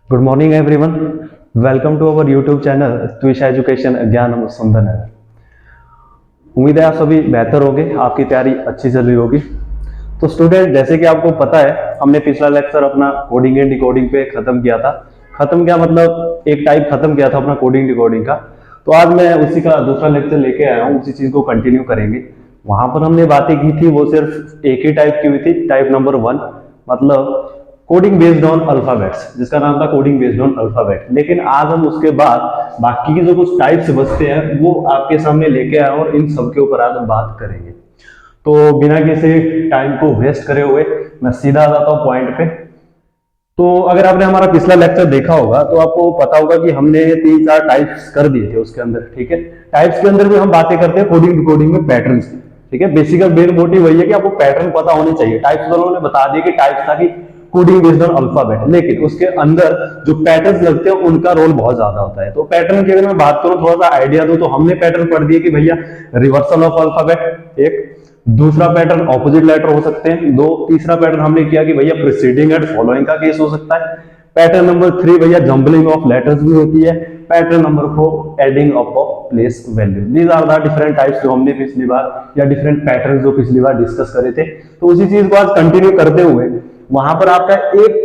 Good morning everyone. Welcome to our YouTube channel Twisha education ज्ञान सुंदर है। उम्मीद है आप सभी बेहतर होंगे, आपकी तैयारी अच्छी चल रही होगी। तो स्टूडेंट, जैसे कि आपको पता है, हमने पिछला लेक्चर अपना कोडिंग एंड डिकोडिंग पे खत्म किया था। खत्म क्या मतलब एक टाइप खत्म किया था अपना कोडिंग डिकोडिंग का। तो आज मैं उसी का दूसरा लेक्चर लेके आया हूँ, उसी चीज को कंटिन्यू करेंगे। वहां पर हमने बातें की थी वो सिर्फ एक ही टाइप की हुई थी, टाइप नंबर 1, मतलब कोडिंग बेस्ड ऑन अल्फाबेट्स, जिसका नाम था कोडिंग बेस्ड ऑन अल्फाबेट। लेकिन आज हम उसके बाद बाकी की जो कुछ टाइप्स बचते हैं वो आपके सामने लेके आए और इन सब के ऊपर आज हम बात करेंगे। तो बिना किसी टाइम को वेस्ट करे हुए मैं सीधा आ जाता हूँ पॉइंट पे। तो अगर आपने हमारा पिछला लेक्चर देखा होगा तो आपको पता होगा कि हमने 3-4 टाइप्स कर दिए थे उसके अंदर। ठीक है, टाइप्स के अंदर भी हम बातें करते हैं कोडिंग डिकोडिंग में पैटर्न्स की। ठीक है, बेसिकल मेन मोटिव वही है कि आपको पैटर्न पता होने चाहिए। टाइप्स वालों ने बता दिया कि टाइप्स था कि कोडिंग बेस्ड ऑन अल्फाबेट, लेकिन उसके अंदर जो पैटर्न्स लगते हैं उनका रोल बहुत ज्यादा होता है। तो पैटर्न की अगर मैं बात करूं, थोड़ा सा आइडिया दूं, तो हमने पैटर्न पढ़ दिए कि भैया रिवर्सल ऑफ अल्फाबेट एक, दूसरा पैटर्न ऑपोजिट लेटर हो सकते हैं दो, तीसरा पैटर्न हमने किया कि भैया प्रीसीडिंग एंड फॉलोइंग का केस हो सकता है। पैटर्न नंबर 3 भैया जंबलिंग ऑफ लेटर्स भी होती है। Pattern number 4 adding of place value. These are the different types जो हमने पिछली बार, या डिफरेंट पैटर्न जो पिछली बार डिस्कस करे थे। तो उसी चीज को आज कंटिन्यू करते हुए वहां पर आपका एक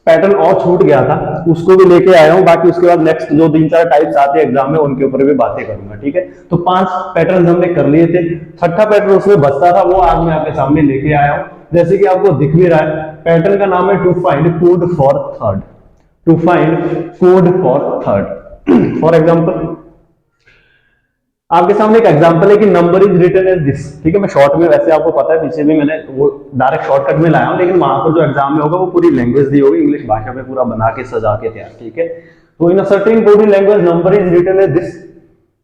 पैटर्न और छूट गया था, उसको भी लेके आया हूं। बाकी उसके बाद नेक्स्ट जो 3-4 टाइप्स आते हैं एग्जाम में उनके ऊपर भी बातें करूंगा। ठीक है, तो 5 पैटर्न हमने कर लिए थे, छठा पैटर्न उसमें बचता था, वो आज मैं आपके सामने लेके आया हूं। जैसे कि आपको दिख भी रहा है, पैटर्न का नाम है to find code for third. To find code for third. For example आपके सामने एक एग्जांपल है कि number is written as this. ठीक है, मैं शॉर्ट में, वैसे आपको पता है पीछे भी मैंने वो डायरेक्ट शॉर्टकट में लाया हूं, लेकिन वहां पर जो एग्जाम में होगा वो पूरी लैंग्वेज दी होगी, इंग्लिश भाषा में पूरा बना के सजा के तैयार। ठीक है, तो in a certain coding language number is written as this,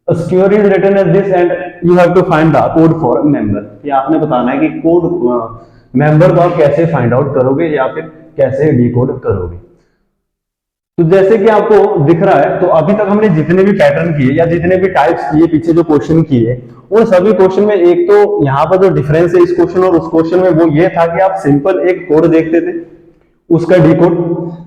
a square is written as this and you have to find the code for member। ये आपने बताना है कि कोड मेंबर को आप कैसे फाइंड आउट करोगे या फिर कैसे डिकोड करोगे। तो जैसे कि आपको दिख रहा है, तो अभी तक हमने जितने भी पैटर्न किए या जितने भी टाइप्स किए, पीछे जो क्वेश्चन किए, उन सभी क्वेश्चन में एक तो यहाँ पर जो डिफरेंस है इस क्वेश्चन और उस क्वेश्चन में, वो ये था कि आप सिंपल एक कोड देखते थे, उसका डिकोड,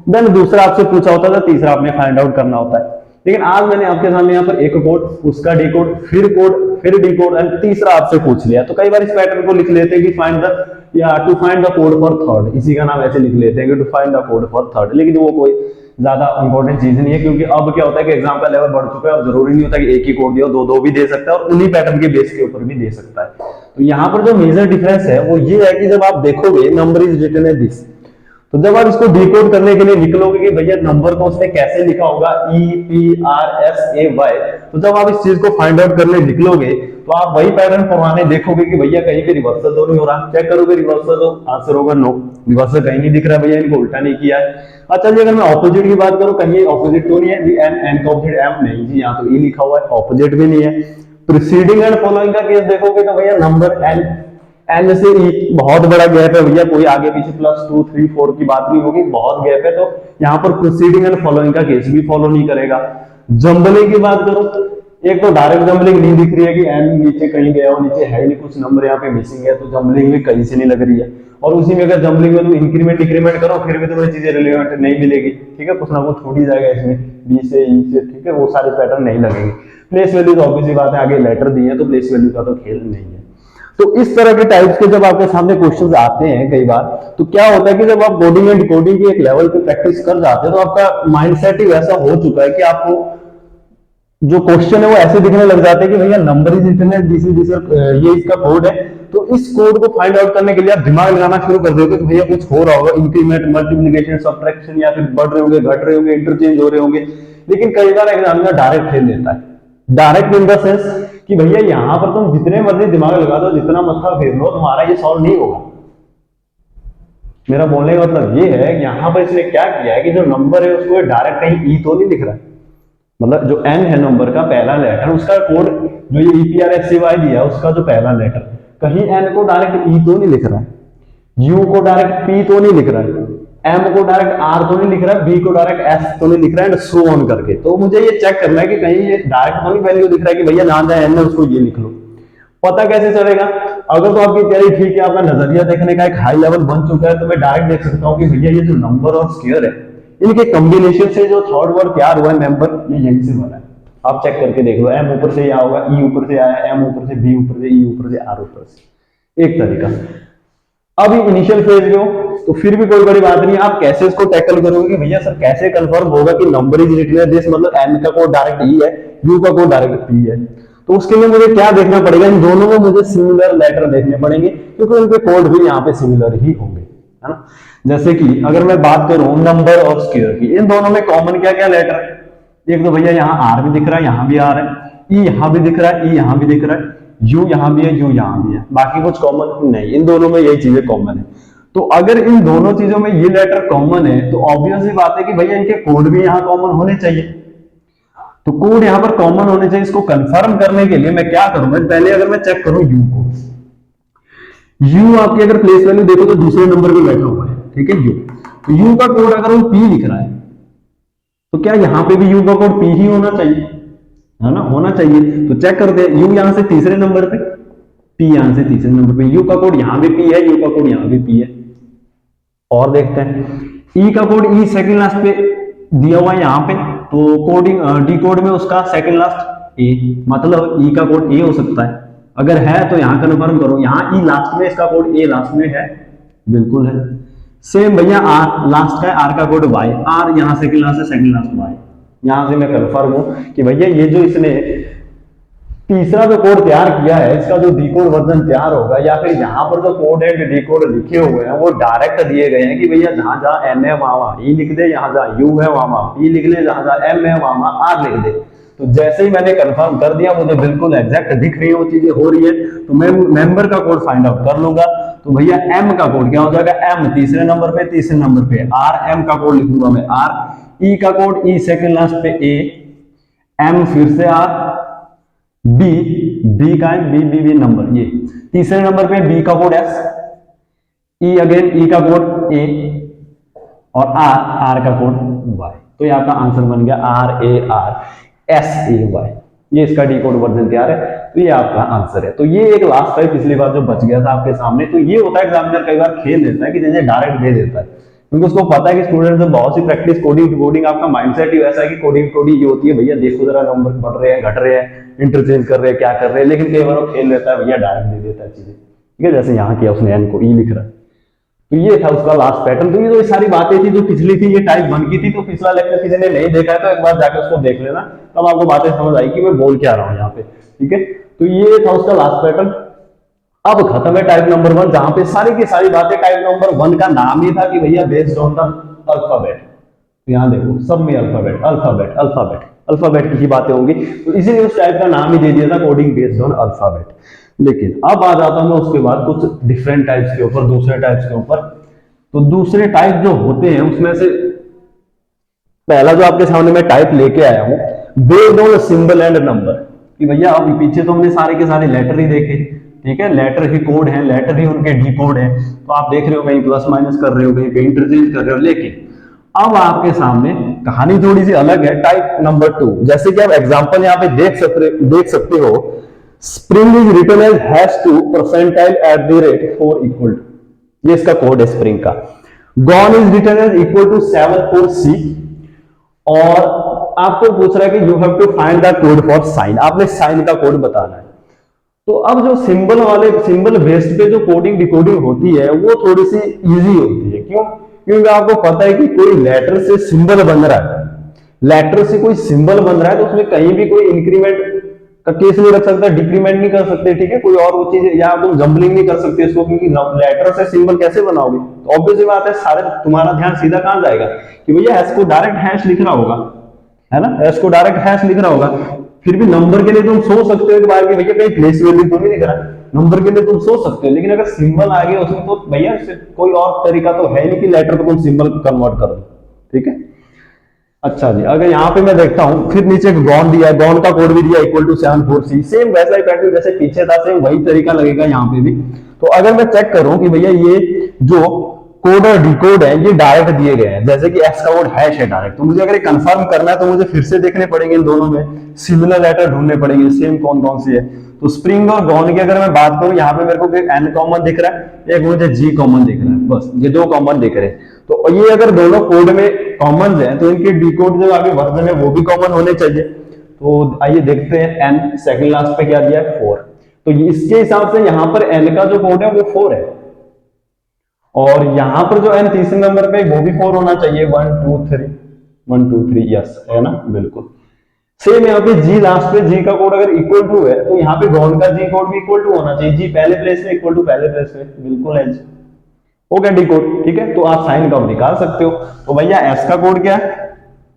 देन दूसरा आपसे पूछा होता था, तीसरा आपने फाइंड आउट करना होता है। लेकिन आज मैंने आपके सामने यहाँ पर एक कोड, उसका डिकोड, फिर कोड, फिर डिकोड एंड तीसरा आपसे पूछ लिया। तो कई बार इस पैटर्न को लिख लेते हैं कि फाइंड द, या to find the code for third, इसी का नाम ऐसे लिख लेते हैं कि to find the code for third. लेकिन वो कोई ज्यादा इंपॉर्टेंट चीज नहीं है, क्योंकि अब क्या होता है कि एग्जाम का लेवल बढ़ चुका है, अब जरूरी नहीं होता कि एक ही कोड दिया, दो दो भी दे सकता है और उन्हीं पैटर्न के बेस के ऊपर भी दे सकता है। तो यहाँ पर जो मेजर डिफरेंस है वो ये है कि जब आप देखोगे number is written as this, तो जब आप इसको डिकोड करने के लिए निकलोगे कि भैया नंबर को उसने कैसे लिखा होगा, EPRSAY, तो जब आप इस चीज को फाइंड आउट करने निकलोगे तो आप वही पैटर्न पुराने देखोगे कि भैया कहीं पे रिवर्सल तो नहीं हो रहा। चेक करोगे रिवर्सल, तो आंसर होगा नो, रिवर्सल कहीं नहीं दिख रहा है, भैया इनको उल्टा नहीं किया है। अच्छा जी, अगर मैं ऑपोजिट की बात करूं, कहीं ऑपोजिट तो नहीं है जी, एन का ऑपोजिट एम नहीं जी, यहाँ तो ई लिखा हुआ है, ऑपोजिट भी नहीं है। प्रीसीडिंग एंड फॉलोइंग का केस देखोगे तो भैया नंबर एन, एन से ई बहुत बड़ा गैप है भैया, कोई आगे पीछे +2, 3, 4 की बात नहीं होगी, बहुत गैप है। तो यहाँ पर प्रोसीडिंग एंड फॉलोइंग का केस भी फॉलो नहीं करेगा। जंबलिंग की बात करो, एक तो डायरेक्ट जंबलिंग नहीं दिख रही है कि एन नीचे कहीं गया हो, नीचे है नहीं, कुछ नंबर यहाँ पे मिसिंग है, तो जंबलिंग भी कहीं से नहीं लग रही है। और उसी में अगर जंबलिंग में तुम इंक्रीमेंट डिक्रीमेंट करो फिर भी तुम्हें चीजें रिलेवेंट नहीं मिलेगी। ठीक है, कुछ ना कुछ छूट ही जाएगा इसमें, बी से ई से। ठीक है, वो सारे पैटर्न नहीं लगेंगे। प्लेस वैल्यू तो ऑब्वियस बात है, आगे लेटर दी है तो प्लेस वैल्यू का तो खेल नहीं है। तो इस तरह के टाइप्स के जब आपके सामने क्वेश्चंस आते हैं कई बार, तो क्या होता है कि जब आप कोडिंग एंड डिकोडिंग की एक लेवल पे प्रैक्टिस कर जाते हैं तो आपका माइंडसेट ही वैसा हो चुका है कि आपको जो क्वेश्चन है वो ऐसे दिखने लग जाते हैं कि भैया number is written as this, ये इसका कोड है। तो इस कोड को फाइंड आउट करने के लिए आप दिमाग लगाना शुरू कर दोगे कि भैया कुछ हो रहा होगा, इंक्रीमेंट, मल्टीप्लिकेशन, सब्ट्रैक्शन, या फिर बढ़ रहे होंगे, घट रहे होंगे, इंटरचेंज हो रहे होंगे। लेकिन कई बार एग्जामिनर डायरेक्ट फेल देता है। डायरेक्ट इन द सेंस कि भैया यहां पर तुम जितने मर्जी दिमाग लगा दो, जितना मत्था फेर लो, तुम्हारा ये सॉल्व नहीं होगा। मेरा बोलने का मतलब ये है कि यहां पर इसने क्या किया है कि जो नंबर है उसको डायरेक्ट कहीं ई तो नहीं लिख रहा है, मतलब जो एन है नंबर का पहला लेटर, उसका कोड जो ये EPRSAY दिया उसका जो पहला लेटर, कहीं एन को डायरेक्ट ई तो नहीं लिख रहा है, यू को डायरेक्ट पी तो नहीं लिख रहा है, एम को डायरेक्ट आर तो नहीं लिख रहा है, बी को डायरेक्ट एस तो नहीं लिख रहा है, एंड सो ऑन करके। तो मुझे ये चेक करना है कि कहीं ये डायरेक्ट तो नहीं वैल्यू दिख रहा है कि भैया जहां जहां एन है उसको ये लिख लो। पता कैसे चलेगा? अगर तो आपकी तैयारी ठीक है, आपका नजरिया देखने का एक हाई लेवल बन चुका है, तो मैं डायरेक्ट देख सकता हूँ कि भैया ये जो नंबर और स्क्वायर है इनके कॉम्बिनेशन से जो थर्ड वर्ड तैयार हुआ है मेंबर, ये यहीं से बना है। आप चेक करके देख लो, एम ऊपर से यहाँ होगा, ई ऊपर से आया, एम ऊपर से, बी ऊपर से, ई ऊपर से, आर ऊपर से, एक तरीका। अब इनिशियल फेज में हो तो फिर भी कोई बड़ी बात नहीं, आप कैसे इसको टैकल करोगे भैया सर, कैसे कंफर्म होगा कि नंबर इज रिटन दिस, मतलब एन का कोड डायरेक्ट ई है, यू का कोड डायरेक्ट पी है। तो उसके लिए मुझे क्या देखना पड़ेगा, इन दोनों में मुझे सिमिलर लेटर देखने पड़ेंगे, क्योंकि उनके कोड भी यहाँ पे सिमिलर ही होंगे, है ना। जैसे कि अगर मैं बात करूं नंबर और स्क्वायर की, इन दोनों में कॉमन क्या क्या लेटर है, एक तो भैया यहाँ आर भी दिख रहा है, यहाँ भी आर है, ई यहाँ भी दिख रहा है, ई यहाँ भी दिख रहा है, यू यहाँ भी है, यू यहाँ भी है, बाकी कुछ कॉमन नहीं, इन दोनों में यही चीजें कॉमन है। तो अगर इन दोनों चीजों में ये लेटर कॉमन है तो ऑब्वियस ही बात है कि भैया इनके कोड भी यहाँ कॉमन होने चाहिए। तो कोड यहाँ पर कॉमन होने चाहिए। इसको कंफर्म करने के लिए मैं क्या करूंगा, पहले अगर मैं चेक करूं यू को, यू आपकी अगर प्लेस वैल्यू देखो तो दूसरे नंबर पे बैठा हुआ है, ठीक है यू। तो यू का कोड अगर वो पी लिख रहा है तो क्या यहाँ पे भी यू का कोड पी ही होना चाहिए, है ना, होना चाहिए। तो चेक करते हैं, यू यहां से तीसरे नंबर पे, पी यहां से तीसरे नंबर पे, यू का कोड यहां भी पी है, यू का कोड यहां भी पी है। और देखते हैं ई का कोड, ई सेकंड लास्ट पे दिया हुआ है यहाँ पे, तो कोडिंग डी कोड में उसका सेकंड लास्ट ए, मतलब ई का कोड ए हो सकता है। अगर है तो यहाँ कन्फर्म करो, यहाँ ई लास्ट में, इसका कोड ए लास्ट में है, बिल्कुल है। सेम भैया आर लास्ट का है, आर का कोड वाई, आर यहाँ सेकंड लास्ट है, सेकंड लास्ट वाई। यहां से मैं कन्फर्म हूं कि भैया ये जो इसने तीसरा जो कोड तैयार किया है, इसका जो डीकोड वर्जन तैयार होगा, या फिर यहाँ पर जो कोड एंड डीकोड लिखे हुए हैं वो डायरेक्ट दिए गए हैं कि भैया जहां जहां एन है वहां ई लिख दे, जहां जहां यू है वहां पी लिख ले, जहां जहां एम है वहां आर लिख दे। तो जैसे ही मैंने कंफर्म कर दिया, मुझे बिल्कुल एग्जैक्ट दिख रही है वो चीजें हो रही है, तो मैं मेंबर का कोड फाइंड आउट कर लूंगा। तो भैया एम का कोड क्या हो जाएगा, एम तीसरे नंबर पे, तीसरे नंबर पे आर, एम का कोड लिखूंगा मैं आर, ई का कोड ई सेकंड लास्ट पे ए, एम फिर से आर, बी, बी का है बी, बी बी नंबर ये तीसरे नंबर पे, बी का code S, E again E का कोड ए, और आर, आर का कोड वाई। तो ये आपका आंसर बन गया R A R S A Y, ये इसका डी कोड वर्जन तैयार है। तो ये आपका आंसर है। तो ये एक लास्ट टाइप पिछली बार जो बच गया था आपके सामने, तो ये होता है एग्जामिनर कई बार खेल देता है कि जैसे डायरेक्ट दे देता है, क्योंकि उसको पता है कि स्टूडेंट से बहुत सी प्रैक्टिस कोडिंग कोडिंग, आपका माइंडसेट ही वैसा है कि कोडिंग कोडिंग ये होती है, भैया देखो जरा नंबर बढ़ रहे हैं, घट रहे हैं, इंटरचेंज कर रहे हैं, क्या कर रहे हैं, लेकिन कई बार वो खेल लेता है, भैया डायरेक्ट दे देता है चीजें, ठीक है। जैसे यहाँ किया उसने एन को ई लिख रहा है, तो ये था उसका लास्ट पैटर्न। तो ये तो सारी बातें थी जो पिछली थी, ये टाइप 1 की थी। तो पिछला लेक्चर किसी ने नहीं देखा है तो एक बार जाकर उसको देख लेना, तब आपको बातें समझ आई कि मैं बोल क्या रहा हूँ यहाँ पे, ठीक है। तो ये था उसका लास्ट पैटर्न। अब खत्म है टाइप नंबर 1, जहां पे सारी की सारी बातें टाइप नंबर 1 का नाम ही था कि भैया बेस्ड ऑन द अल्फाबेट। तो यहाँ देखो सब में अल्फाबेट अल्फाबेट अल्फाबेट अल्फाबेट की ही बातें होंगी, तो इसीलिए उस टाइप का नाम ही दे दिया था कोडिंग बेस्ड ऑन अल्फाबेट। लेकिन अब आ जाता हूं उसके बाद कुछ डिफरेंट टाइप्स के ऊपर, दूसरे टाइप्स के ऊपर। तो दूसरे टाइप जो होते हैं उसमें से पहला जो आपके सामने मैं टाइप लेके आया हूं, based on symbol and number. कि भैया अब पीछे तो हमने सारे के सारे लेटर ही देखे, ठीक है, लेटर ही कोड है, लेटर ही उनके डी कोड है। तो आप देख रहे हो कहीं प्लस माइनस कर रहे हो, कहीं पे इंटरचेंज कर रहे हो। लेकिन अब आपके सामने कहानी थोड़ी सी अलग है टाइप नंबर 2। जैसे कि आप एग्जांपल यहाँ पे देख सकते हो, spring is written as #2 percentile at the rate 4 equal to, ये इसका कोड है स्प्रिंग का। Gone is written as equal to 7 और आपको पूछ रहा है कि you have to find the code for sign, आपने साइन का कोड बताना है। तो अब जो सिंबल वाले सिंबल बेस्ड पे जो कोडिंग डिकोडिंग होती है वो थोड़ी सी इजी होती है। क्यों? क्योंकि आपको पता है कि कोई लेटर से सिंबल बन रहा है, लेटर से कोई सिंबल बन रहा है, तो उसमें कहीं भी कोई इंक्रीमेंट का केस नहीं रख सकता, डिक्रीमेंट नहीं कर सकते, ठीक है, कोई और वो चीज या तुम जंबलिंग नहीं कर सकते इसको, क्योंकि लेटर से सिंबल कैसे बनाओगे। तो ऑब्वियसली बात है, सारे तुम्हारा ध्यान सीधा कहां जाएगा कि भैया एस को डायरेक्ट हैश लिख रहा होगा, है ना, एस को डायरेक्ट हैश लिख रहा होगा। फिर भी नंबर के लिए तुम सोच सकते हो कि भाई भैया कहीं प्लेस वैल्यू तो नहीं लिख रहा, नंबर के लिए तुम सोच सकते हो। लेकिन अगर सिंबल आ गया उसमें तो भैया कोई और तरीका तो है नहीं कि लेटर को तुम सिंबल कन्वर्ट कर दो, ठीक है। अच्छा जी, अगर यहाँ पे मैं देखता हूँ, फिर नीचे गॉन दिया है, गॉन का कोड भी दिया इक्वल टू 74C, सेम वैसा ही पैटर्न जैसे पीछे था, सेम वही तरीका लगेगा यहाँ पे भी। तो अगर मैं चेक करूं कि भैया ये जो कोड और डिकोड है ये डायरेक्ट दिए गए हैं, जैसे कि एक्स का कोड हैश है डायरेक्ट, तो मुझे अगर कंफर्म करना है तो मुझे फिर से देखने पड़ेंगे, इन दोनों में सिमिलर लेटर ढूंढने पड़ेंगे, सेम कौन कौन सी है। तो स्प्रिंग और गॉन की अगर मैं बात करूं, यहाँ पे मेरे को एन कॉमन दिख रहा है, एक मुझे जी कॉमन दिख रहा है, बस ये दो कॉमन दिख रहे हैं। तो तो ये अगर दोनों कोड में कॉमन है तो इनके डिकोड जो आगे वर्जन है वो भी कॉमन होने चाहिए। तो आइए देखते हैं एन सेकंड लास्ट पे क्या दिया है 4। तो इसके हिसाब से यहां पर एन का जो कोड है वो 4 है और यहां पर जो एन तीसरे नंबर पे वो भी 4 होना चाहिए। 1 2 3 1 2 3 यस है ना, बिल्कुल सेम। यहाँ पे जी लास्ट पे जी का कोड अगर इक्वल टू है तो यहाँ पे गॉन का जी कोड भी इक्वल टू होना चाहिए। जी पहले प्लेस में इक्वल टू पहले प्लेस में, बिल्कुल है जी। हो गया डी कोड, ठीक है। तो आप साइन का निकाल सकते हो। तो भैया एस का कोड क्या है,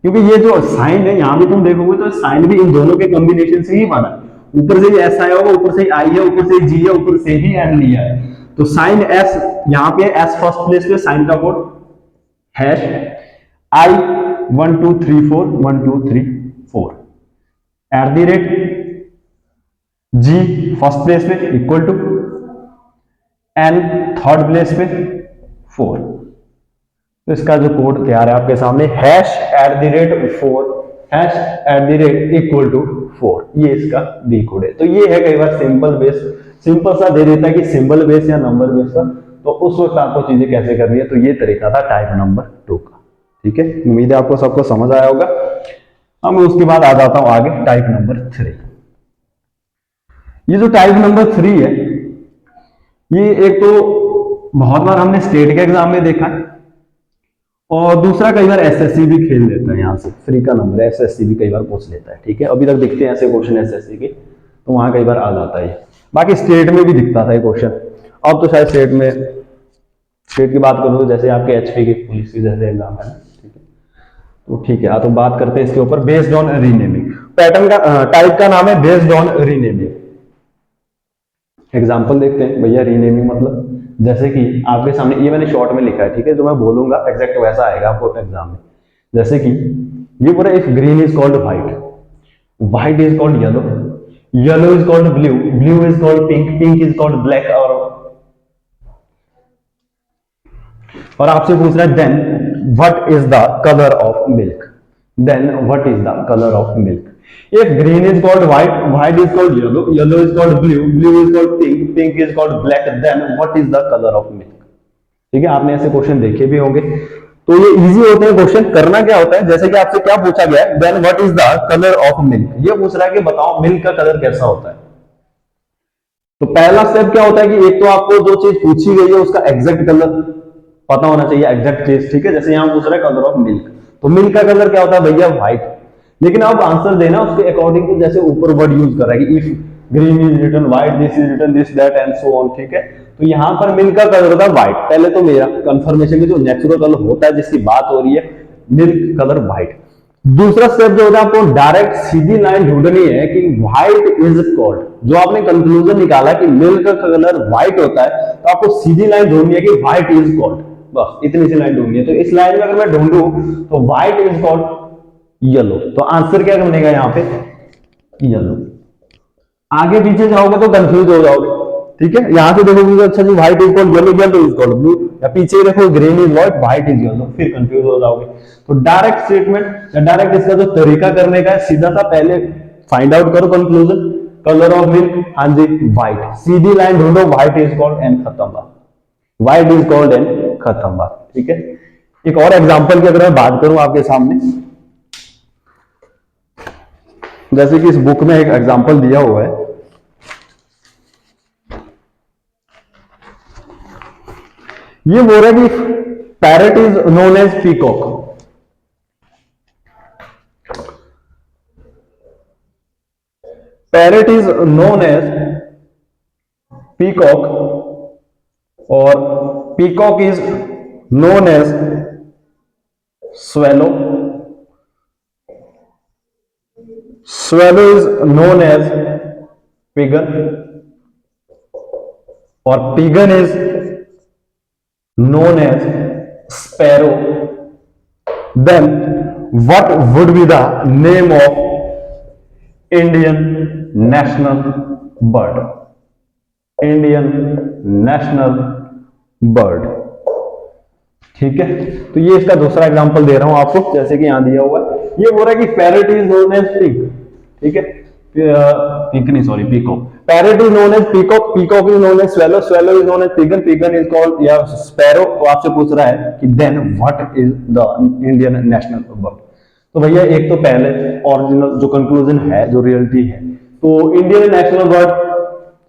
क्योंकि ये जो साइन है यहाँ भी तुम देखोगे तो साइन भी इन दोनों के कॉम्बिनेशन से ही बना। ऊपर से एस आया होगा, ऊपर से आई है, ऊपर से जी है, ऊपर से ही एन लिया है। तो साइन एस यहाँ पे एस फर्स्ट प्लेस पे, साइन का code hash I 1 2 3 4 1 2 3 4 at the rate G first place पे equal to N third place पे 4। तो इसका जो कोड तैयार है आपके सामने, hash at the rate 4 hash at the rate equal to 4, ये इसका डी कोड है। तो ये है कई बार सिंपल बेस, सिंपल सा दे देता है कि सिंबल बेस या नंबर बेस का, तो उस वक्त आपको चीजें कैसे करनी है। तो ये तरीका था टाइप नंबर 2 का, ठीक है। उम्मीद है आपको सबको समझ आया होगा। अब मैं उसके बाद आ जाता हूं आगे टाइप नंबर 3। ये जो टाइप नंबर 3 है, ये एक तो बहुत बार हमने स्टेट के एग्जाम में देखा है और दूसरा कई बार एसएससी भी खेल लेता है। यहां से फ्री का नंबर है, एसएससी भी कई बार पूछ लेता है, ठीक है। अभी तक दिखते हैं ऐसे क्वेश्चन एसएससी के, तो वहां कई बार आ जाता है। बाकी स्टेट में भी दिखता था ये क्वेश्चन, अब तो शायद स्टेट की बात करूं तो जैसे आपके एचपी की पुलिस की जैसे एग्जाम है, ठीक है। तो ठीक है, तो बात करते हैं इसके ऊपर। बेस्ड ऑन रीनेमिंग, पैटर्न का टाइप का नाम है बेस्ड ऑन रीनेमिंग। एग्जांपल देखते हैं भैया। रीनेमिंग मतलब जैसे कि आपके सामने ये मैंने शॉर्ट में लिखा है, ठीक है। जो मैं बोलूंगा एग्जैक्ट वैसा आएगा आपको एग्जाम में। जैसे कि ये पूरा, if green is called white, white is called yellow, yellow is called blue, blue is called pink, pink is called black. और आपसे पूछ रहा है then what is the colour of milk, then what is the colour of milk. If green is called white, white is called yellow, yellow is called blue, blue is called pink, pink is called black, then what is the color of milk? ठीक है, आपने ऐसे question देखे भी होंगे। तो ये easy होते हैं क्वेश्चन। करना क्या होता है, जैसे कि आपसे क्या पूछा गया है, then what is the color of milk, ये पूछ रहा है कि बताओ मिल्क का कलर कैसा होता है। तो पहला स्टेप क्या होता है कि एक तो आपको जो चीज पूछी गई है उसका एग्जैक्ट कलर पता होना चाहिए, एग्जैक्ट चीज, ठीक है। जैसे यहां पूछ रहा है कलर ऑफ मिल्क, तो मिल्क का कलर क्या होता है भैया, व्हाइट। लेकिन अब आंसर देना उसके अकॉर्डिंग टू जैसे ऊपर वर्ड यूज कर रहा है कि if green is written white, this is written this that and so on, ठीक है। तो यहां पर मिल्क का कलर होता है व्हाइट। पहले तो मेरा कंफर्मेशन में जो नेचुरल कलर होता है जिसकी बात हो रही है, मिल्क कलर व्हाइट। दूसरा स्टेप जो होता है आपको डायरेक्ट सीधी लाइन ढूंढनी है कि व्हाइट इज कॉल्ड, जो आपने कंक्लूजन निकाला कि मिल्क का कलर व्हाइट होता है, तो आपको सीधी लाइन ढूंढनी है कि व्हाइट इज कॉल्ड, बस इतनी सी लाइन ढूंढनी है। तो इस लाइन में अगर मैं ढूंढूं तो व्हाइट इज कॉल्ड येलो, तो आंसर क्या बनेगा यहाँ पे, येलो। आगे पीछे जाओगे तो कंफ्यूज हो जाओगे, ठीक है। यहां से देखोगे अच्छा जी white is called yellow, yellow is called blue, या पीछे देखो green is white, white is yellow, फिर कंफ्यूज हो जाओगे। तो डायरेक्ट स्टेटमेंट या डायरेक्ट इसका जो तरीका करने का है, सीधा सा पहले फाइंड आउट करो कंक्लूजन, कलर ऑफ मिल्क, हाँ जी व्हाइट, सीधी लाइन ढूंढो, व्हाइट इज कॉल्ड एंड खत्म बात, व्हाइट इज कॉल्ड एंड खत्म बात, ठीक है। एक और एग्जांपल की अगर मैं बात करूं आपके सामने, जैसे कि इस बुक में एक एग्जांपल दिया हुआ है, ये बोल रहा है कि parrot is known as peacock. Parrot is known as peacock और peacock is known as swallow, swallow is known as pigeon और pigeon is known as sparrow. Then what would be the name of Indian national bird? Indian national bird, ठीक है। तो ये इसका दूसरा example दे रहा हूं आपको, जैसे कि यहां दिया हुआ है। ये बोल रहा है कि parrot is known as pig, ठीक है, पिग नहीं sorry peacock. Parrot is known as peacock, peacock is known as swallow, swallow is known as pigeon, pigeon is called या स्पैरो। तो आपसे पूछ रहा है कि then what is the Indian national bird. तो भैया एक तो पहले ओरिजिनल जो कंक्लूजन है, जो रियलिटी है, तो इंडियन नेशनल बर्ड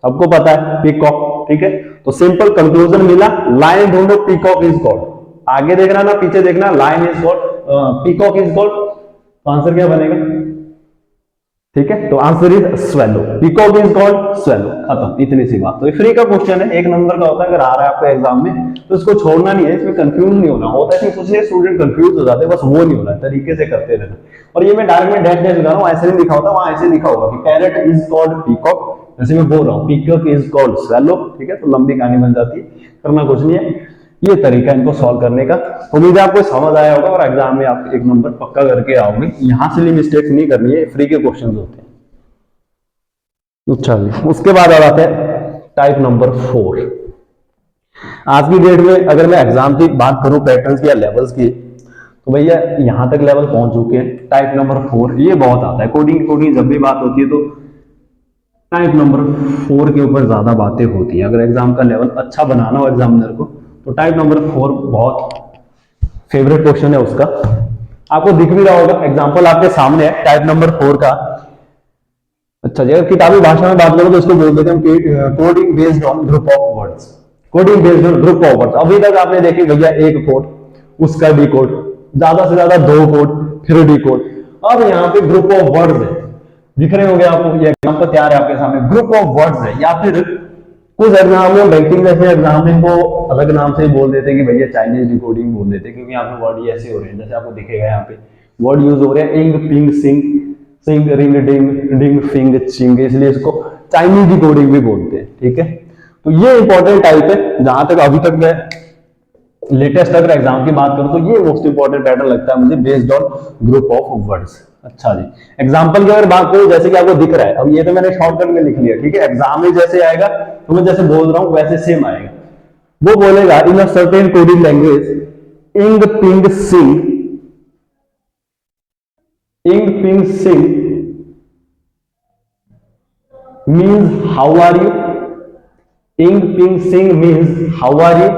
सबको पता है पीकॉक, ठीक है। तो सिंपल कंक्लूजन मिला, लायन ढूंढो, पीकॉक इज कॉल्ड। आगे देखना ना पीछे देखना, lion is called, peacock is called, तो आंसर क्या बनेगा? ठीक है, तो answer is swallow, peacock is called swallow, खत्म, इतनी सी बात। तो फ्री का क्वेश्चन है, 1 नंबर का होता है, अगर आ रहा है आपको एग्जाम में तो इसको छोड़ना नहीं है, इसमें कंफ्यूज नहीं होना। होता है कि कुछ स्टूडेंट कंफ्यूज हो जाते हैं, बस वो नहीं होना, तरीके से करते रहना। और ये मैं डायरेक्ट में डैश डैश लगा रहा हूँ, ऐसे नहीं लिखा होता, वहां ऐसे लिखा होगा कि पैरेट इज कॉल्ड पीकॉक, जैसे मैं बोल रहा हूँ पीकॉक इज कॉल्ड स्वेलो, ठीक है। तो लंबी कहानी बन जाती है, करना कुछ नहीं है, ये तरीका इनको सॉल्व करने का। उम्मीद है आपको समझ आया होगा और एग्जाम में आप 1 नंबर पक्का करके आओगे। यहां से भी मिस्टेक्स नहीं करनी है, फ्री के क्वेश्चन होते हैं। अच्छा जी, उसके बाद आ जाते हैं टाइप नंबर 4। आज की डेट में अगर मैं एग्जाम की बात करूं, पैटर्न्स की या लेवल्स की, तो भैया यहां तक लेवल पहुंच चुके हैं। टाइप नंबर 4 ये बहुत आता है, कोडिंग कोडिंग जब भी बात होती है तो टाइप नंबर 4 के ऊपर ज्यादा बातें होती है। अगर एग्जाम का लेवल अच्छा बनाना हो एग्जामिनर को, तो टाइप नंबर 4 बहुत फेवरेट क्वेश्चन है उसका। आपको दिख भी रहा होगा, एग्जाम्पल आपके सामने है टाइप नंबर 4 का। अच्छा जी, अगर किताबी भाषा में बात करो तो इसको बोल देते हैं coding based on group of words, coding based on group of words. अभी तक आपने देखी भैया एक कोड, उसका डी कोड, ज्यादा से ज्यादा 2 कोड, फिर डी कोड। अब यहाँ पे ग्रुप ऑफ वर्ड्स है, दिख रहे होंगे आपको, ये एग्जाम्पल तैयार है आपके सामने, ग्रुप ऑफ वर्ड्स है। या फिर कुछ एग्जाम में, बैंकिंग जैसे एग्जाम में को अलग नाम से बोल देते हैं कि भैया चाइनीज डिकोडिंग बोल देते हैं, क्योंकि यहाँ पे वर्ड ऐसे हो रहे हैं, जैसे आपको दिखेगा यहाँ पे वर्ड यूज हो रहे हैं इंग पिंग सिंग, सिंग रिंग डिंग डिंग फिंग चिंग, इसलिए इसको चाइनीज डिकोडिंग भी बोलते हैं, ठीक है। तो ये इंपॉर्टेंट टाइप है, जहां तक अभी तक मैं लेटेस्ट अगर एग्जाम की बात करूं तो ये मोस्ट इंपॉर्टेंट पैटर्न लगता है मुझे, based on group of words. अच्छा जी, एग्जाम्पल की अगर बात करूं, जैसे कि आपको दिख रहा है, अब ये तो मैंने शॉर्टकट में लिख लिया, ठीक है। एग्जाम में जैसे आएगा तो मैं जैसे बोल रहा हूं वैसे सेम आएगा। वो बोलेगा in a certain coding language, ing ping sing, ing ping sing means how are you, ing ping sing means how are you,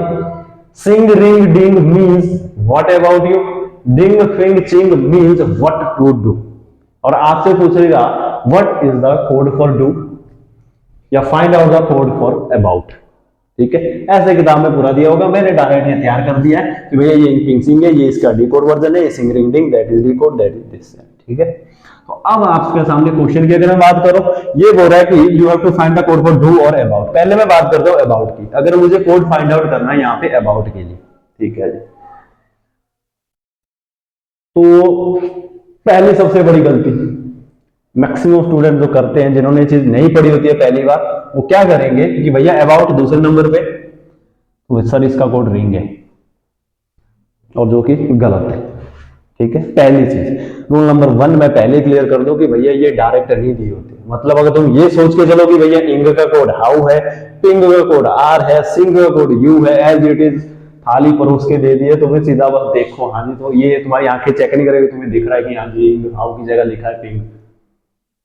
sing ring ding means what about you, ding fing ching means what to do. और आपसे पूछेगा what is the code for do या find out the code for about, ठीक है। ऐसे किताब में पूरा दिया होगा, मैंने डायरेक्ट ये तैयार कर दिया है कि भैया ये पिंग सिंग है, ये इसका डिकोड वर्जन है, ये sing ring ding that is decode, that is this, ठीक है। तो अब आपके सामने क्वेश्चन की अगर मैं बात करूं, ये बोल रहा है कि you have to find the code for do और अबाउट। पहले मैं बात करता हूं अबाउट की, अगर मुझे कोड फाइंड आउट करना है यहाँ पे अबाउट के लिए, ठीक है जी। तो पहली सबसे बड़ी गलती मैक्सिमम स्टूडेंट जो करते हैं, जिन्होंने चीज नहीं पढ़ी होती है पहली बार, वो क्या करेंगे कि भैया अबाउट दूसरे नंबर पे, तो सर इसका कोड रिंग है, और जो कि गलत है, ठीक है। पहली चीज रूल नंबर 1 मैं पहले क्लियर कर दूं कि भैया ये डायरेक्ट नहीं दी होती। मतलब अगर तुम ये सोच के चलो कि भैया इंग का कोड हाउ है, पिंग का कोड आर है, सिंग का कोड यू है, एज इट इज थाली परोस के दे दिए, तुम्हें सीधा बस देखो, हाँ जी, तो ये तुम्हारी आंखें चेक नहीं करेगी, तुम्हें दिख रहा है कि हाँ जी इंग हाउ की जगह लिखा है पिंग,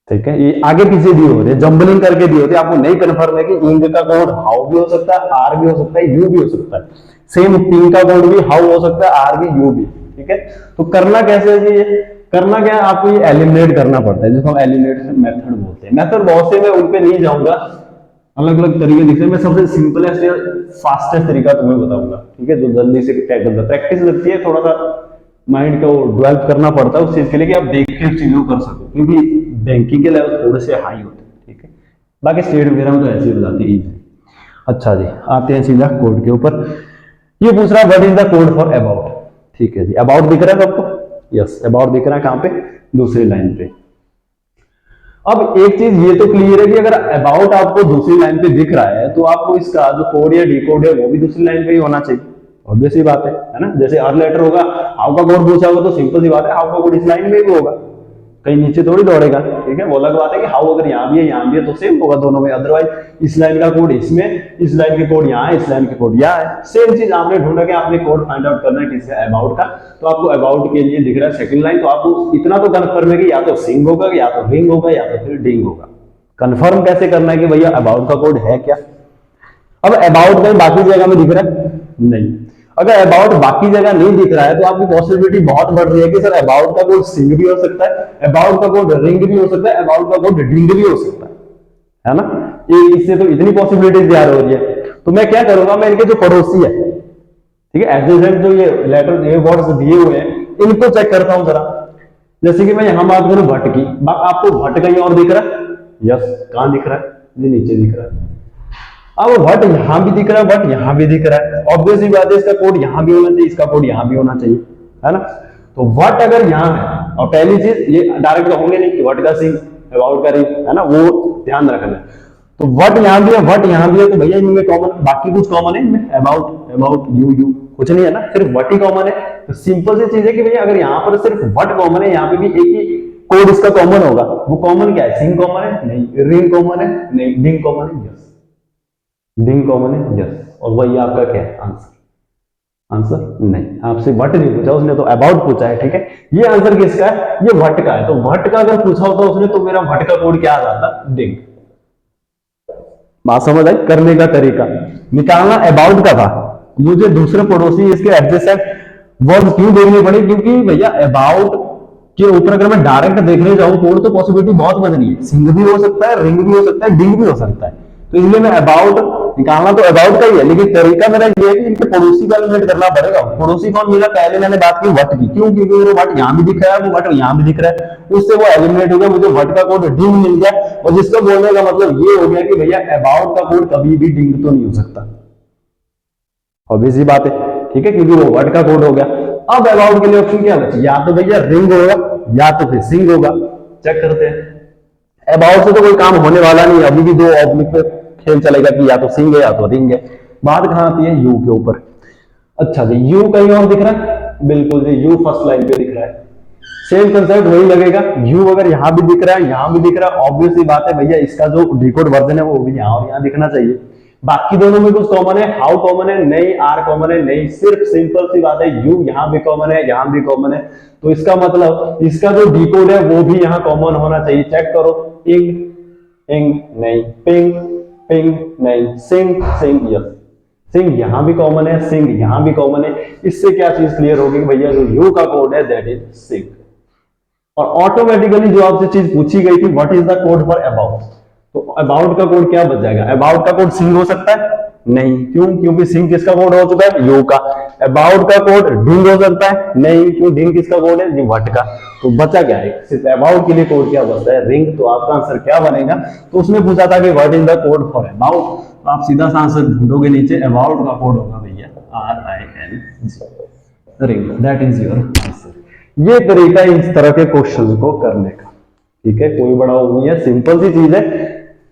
ठीक है। ये आगे पीछे दिए होते हैं, जंबलिंग करके दिए होते हैं, आपको नहीं कन्फर्म है कि इंग का कोड हाउ भी हो सकता है, आर भी हो सकता है, यू भी हो सकता है, सेम पिंग का कोड भी हाउ हो सकता है, आर भी, यू भी, ठीक है। तो करना कैसे है जी, करना क्या है, आपको ये एलिमिनेट करना पड़ता है, जिसको हम एलिमिनेशन मेथड बोलते हैं। मेथड बहुत से, मैं उन पे नहीं जाऊंगा, अलग अलग तरीके दिख रहे हैं, मैं सबसे सिंपलेस्ट या फास्टेस्ट तरीका तुम्हें बताऊंगा, ठीक है, जो जल्दी से टैकल कर। प्रैक्टिस लगती है, थोड़ा सा माइंड को डेवलप करना पड़ता है उस चीज के लिए कि आप देख के उस चीजों को कर सको, क्योंकि बैंकिंग के लेवल थोड़े से हाई होते हैं, ठीक है। बाकी स्टेट वगैरह में तो ऐसे ही बताते हैं। अच्छा जी, आते हैं सीधा कोड के ऊपर। ये पूछ रहा है what is the code for about, ठीक है जी। अबाउट दिख रहा है सबको, यस अबाउट दिख रहा है, कहां पे, दूसरी लाइन पे। अब एक चीज ये तो क्लियर है कि अगर अबाउट आपको दूसरी लाइन पे दिख रहा है, तो आपको इसका जो कोड या डिकोड है वो भी दूसरी लाइन पे ही होना चाहिए, ऑब्वियस ही बात है ना। जैसे हर लेटर होगा, हाउ का कोड पूछा होगा तो सिंपल सी बात है हाउ का कोड इस लाइन में भी होगा, कहीं नीचे थोड़ी दौड़ेगा, ठीक है। वो अलग बात है कि हाउ अगर यहाँ भी है यहाँ भी है तो सेम होगा दोनों में, अदरवाइज इस लाइन का कोड इसमें, इस लाइन के कोड यहाँ है, इस लाइन के कोड यहाँ है, सेम चीज आपने ढूंढा कि आपने कोड फाइंड आउट करना है किसका, अबाउट का। तो आपको अबाउट के लिए दिख रहा है सेकंड लाइन, तो आपको इतना तो कन्फर्म है कि या तो सिंग होगा, या तो रिंग होगा, या तो फिर डिंग होगा, कंफर्म कैसे करना है कि भैया अबाउट का कोड है क्या। अब अबाउट कहीं बाकी जगह में दिख रहा है नहीं, अगर अबाउट बाकी जगह नहीं दिख रहा है तो आपकी पॉसिबिलिटी बहुत बढ़ रही है कि सर अबाउट का कोड सिंग भी हो सकता है, अबाउट का कोड रिंग भी हो सकता है, अबाउट का कोड डिंग भी हो सकता है ना। ये इससे तो इतनी पॉसिबिलिटीज तैयार हो रही है। तो मैं क्या करूंगा, मैं इनके जो पड़ोसी है, ठीक है, एडजेसेंट जो ये लेटर ये वर्ड्स दिए हुए हैं इनको चेक करता हूं जरा। जैसे कि मैं यहां बात करूं भट्ट की, आपको भट्ट कहीं और दिख रहा है? यस, कहां दिख रहा है? ये नीचे दिख रहा है। अब वट यहां भी दिख रहा है, वट यहां भी दिख रहा है, ऑब्वियसली बात है इसका कोड यहां भी होना चाहिए, इसका कोड यहां भी होना चाहिए, है ना। तो वट अगर यहां है, और पहली चीज ये डायरेक्ट तो होंगे नहीं कि वट का सिंग अबाउट का रिंग, है ना, वो ध्यान रखना। तो वट यहां भी है, वट यहां भी है, तो भैया इनमें कॉमन, बाकी कुछ कॉमन है इनमें? अबाउट अबाउट यू यू कुछ नहीं है ना, सिर्फ वट ही कॉमन है। तो सिंपल सी चीज है कि भैया अगर यहां पर सिर्फ वट कॉमन है, यहां पे भी एक ही कोड इसका कॉमन होगा, वो कॉमन क्या है? सिंग कॉमन है? नहीं। रिंग कॉमन है? नहीं। डिंग कॉमन है? यस। डिंग कॉमन है? यस। और वही आपका क्या है आंसर? आंसर नहीं, आपसे वट नहीं पूछा उसने, तो अबाउट पूछा है, ठीक है। ये आंसर किसका है? ये वट का है। तो वट का अगर पूछा होता उसने तो मेरा वट का कोड क्या आ जाता? डिंग। बात समझ आई? करने का तरीका निकालना अबाउट का था। मुझे दूसरे पड़ोसी इसके एडजेसेंट वर्ड क्यों देखने पड़े? क्योंकि भैया अबाउट के ऊपर अगर मैं डायरेक्ट देखने जाऊं कोड तो पॉसिबिलिटी बहुत बन रही है, सिंग भी हो सकता है, रिंग भी हो सकता है, डिंग भी हो सकता है। तो इसलिए मैं अबाउट निकालना तो अबाउट का ही है, लेकिन तरीका मेरा ये है कि इनके पड़ोसी का एलिमिनेट करना पड़ेगा। पड़ोसी कौन मिला? पहले मैंने बात की वट की, क्यों? क्योंकि मेरे वट यहां भी दिख रहा है, वो वट यहां भी दिख रहा है, उससे वो एलिमिनेट हो गया, मुझे वट का कोड डिंग मिल गया। और जिसका बोलने का मतलब ये हो गया कि भैया अबाउट का कोड कभी भी डिंग तो नहीं हो सकता, ऑब्वियस ही बात है, ठीक है, क्योंकि वो वर्ड का कोड हो गया। अब अबाउट के लिए ऑप्शन क्या बचे? या तो भैया रिंग होगा या तो फिर सिंग होगा। चेक करते हैं। अबाउट से तो कोई काम होने वाला नहीं, अभी भी दो ऑब्लिक पे खेल चलेगा कि या तो सिंग है या तो रिंग है। बात कहां आती है? यू के ऊपर। अच्छा जी, यू कहीं और दिख रहा है? बिल्कुल जी, यू फर्स्ट लाइन पे दिख रहा है। सेम कंसेप्ट वही लगेगा, यू अगर यहां भी दिख रहा है यहां भी दिख रहा है, ऑब्वियसली बात है भैया इसका जो डिकोड वर्जन है वो भी यहां और यहां दिखना चाहिए। बाकी दोनों में कुछ कॉमन है? हाउ कॉमन है? नहीं। आर कॉमन है? नहीं। सिर्फ सिंपल सी बात है, यू यहां भी कॉमन है यहां भी कॉमन है, तो इसका मतलब इसका जो डिकोड है वो भी यहां कॉमन होना चाहिए। चेक करो, इंग इंग नहीं, पिंग पिंग नहीं, सिंग सिंग यस, सिंग यहां भी कॉमन है, सिंग यहां भी कॉमन है। इससे क्या चीज क्लियर होगी कि भैया जो यू का कोड है दैट इज सिंग। और ऑटोमेटिकली जो आपसे चीज पूछी गई थी what is the code for about, तो अबाउट का कोड क्या बच जाएगा? अबाउट का कोड सिंग हो सकता है? नहीं। क्यों? क्योंकि सिंग किसका कोड हो चुका है? यू का। अबाउट का कोड डिंग हो सकता है? नहीं। क्यों? डिंग किसका कोड है? जी वट का। तो बचा क्या है? सिर्फ अबाउट के लिए कोड क्या बचता है? रिंग। तो आपका आंसर क्या बनेगा? तो उसने पूछा था कि what is the code for about, तो आप सीधा सा आंसर ढूंढोगे नीचे, अबाउट का कोड होगा भैया RING, ring. That is your answer. ये तरीका इस तरह के क्वेश्चन को करने का, ठीक है, कोई बड़ा वो नहीं है, सिंपल सी चीज है,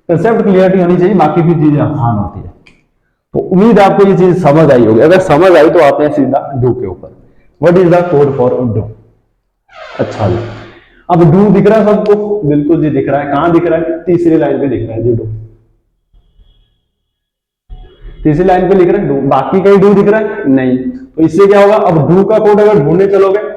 कंसेप्ट क्लियरिटी होनी चाहिए, बाकी भी चीजें आसान होती है। तो उम्मीद है आपको ये चीज समझ आई होगी। अगर समझ आई तो आते हैं सीधा डू के ऊपर। What is the code for do? अच्छा जी, अब डू दिख रहा है सबको? बिल्कुल जी दिख रहा है। कहां दिख रहा है? तीसरी लाइन पे दिख रहा है जी डू। तीसरी लाइन पे लिख रहे हैं डू, बाकी कहीं डू दिख रहा है? नहीं। तो इससे क्या होगा? अब डू का कोड अगर ढूंढने चलोगे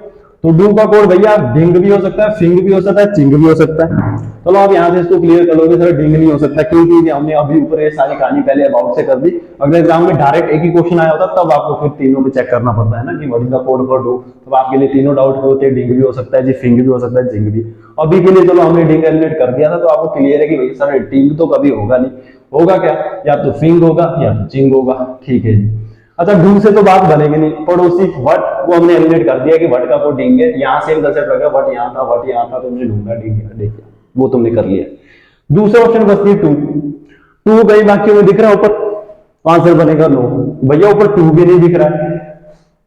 तो डू का कोड भैया डिंग भी हो सकता है, फिंग भी हो सकता है, चिंग भी हो सकता है। चलो आप यहां से इसको क्लियर कर लोगे, सर डिंग नहीं हो सकता, क्योंकि हमने अभी ऊपर ये सारी कहानी पहले अबाउट से कर दी। अगर एग्जाम में डायरेक्ट एक ही क्वेश्चन आया होता तब आपको फिर तीनों पे चेक करना पड़ता है ना कि what is the code for do, तब आपके लिए तीनों डाउट होते हैं, डिंग भी हो सकता है जी, फिंग भी हो सकता है, चिंग भी। अभी के लिए चलो हमने डिंग एलिमिनेट कर दिया था, तो आपको क्लियर है कि भाई सर डिंग तो कभी होगा नहीं, होगा क्या? या तो फिंग होगा या तो चिंग होगा, ठीक है जी। अच्छा, डू से तो बात बनेगी नहीं, पड़ोसी वट वो हमने एलिमिनेट कर दिया कि वट का कोड डिंग है, यहां सेम कंसेप्ट रखा, वट यहां था वट यहां था, तुमने ढूंढा डिंग देखिए वो तुमने कर लिया। दूसरा ऑप्शन बचती है टू। टू कई वाक्यों में दिख रहा है ऊपर, आंसर बनेगा नो। भैया ऊपर टू भी नहीं दिख रहा है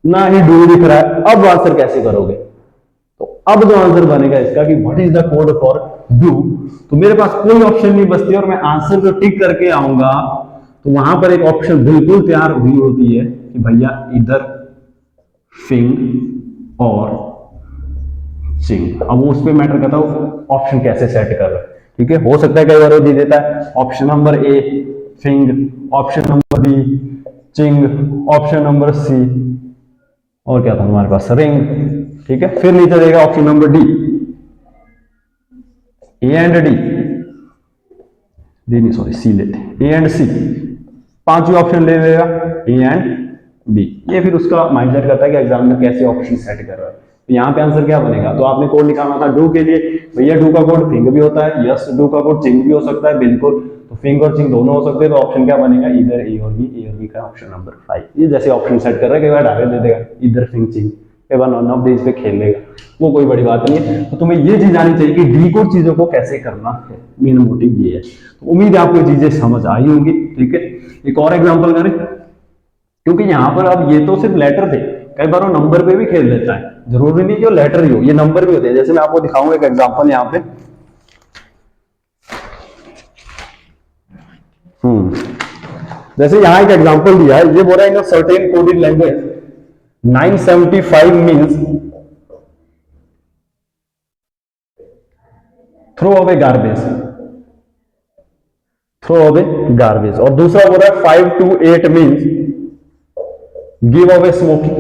ना ही डू दिख रहा है, अब आंसर कैसे करोगे? तो अब जो आंसर बनेगा इसका कि what is the code for do, तो मेरे पास कोई ऑप्शन नहीं बचती और मैं आंसर को टिक करके आऊंगा, तो वहां पर एक ऑप्शन बिल्कुल तैयार हुई होती है कि भैया इधर फिंग और चिंग। अब उस पर मैटर करता हूं ऑप्शन कैसे सेट कर रहा है, ठीक है। हो सकता है कई बार वो दे देता है option number A fing, option number B ching, option number C और क्या था हमारे पास रिंग, ठीक है। फिर नीचे देगा option number D, A and D, D नहीं सॉरी सी लेते हैं, ए एंड सी, पांचवी ऑप्शन ले लेगा ए एंड बी। ये फिर उसका माइंडसेट करता है कि एग्जामिनर कैसे ऑप्शन सेट कर रहा है। तो यहाँ पे आंसर क्या बनेगा, तो आपने कोड निकालना था डू के लिए, भैया डू का कोड फिंग भी होता है, यस डू का कोड चिंग भी हो सकता है, बिल्कुल, तो फिंग और चिंग दोनों हो सकते हैं, तो ऑप्शन क्या बनेगा, इधर ए और बी का ऑप्शन नंबर 5। ये जैसे ऑप्शन सेट कर रहा है, कई बार डायरेक्ट दे देगा इधर फिंग चिंग, कई बार नॉन ऑफ दिस पे खेल लेगा, वो कोई बड़ी बात नहीं है। तो तुम्हें ये चीज आनी चाहिए कि डीकोड चीजों को कैसे करना है, मेन मोटिव ये है। तो उम्मीद है आपको चीजें समझ आई होंगी, ठीक है। एक और एग्जाम्पल करें, क्योंकि यहाँ पर अब ये तो सिर्फ लेटर थे, कई बार वो नंबर पे भी खेल लेता है, जरूरी नहीं कि वो लेटर ही हो, ये नंबर भी होते हैं। जैसे मैं आपको दिखाऊंगा एक एग्जांपल यहाँ पे, जैसे यहाँ एक एग्जांपल दिया है, ये बोल रहा है in certain coded language 975 means throw away garbage, throw away garbage, और दूसरा बोल रहा है 5 to 8 means give away smoking,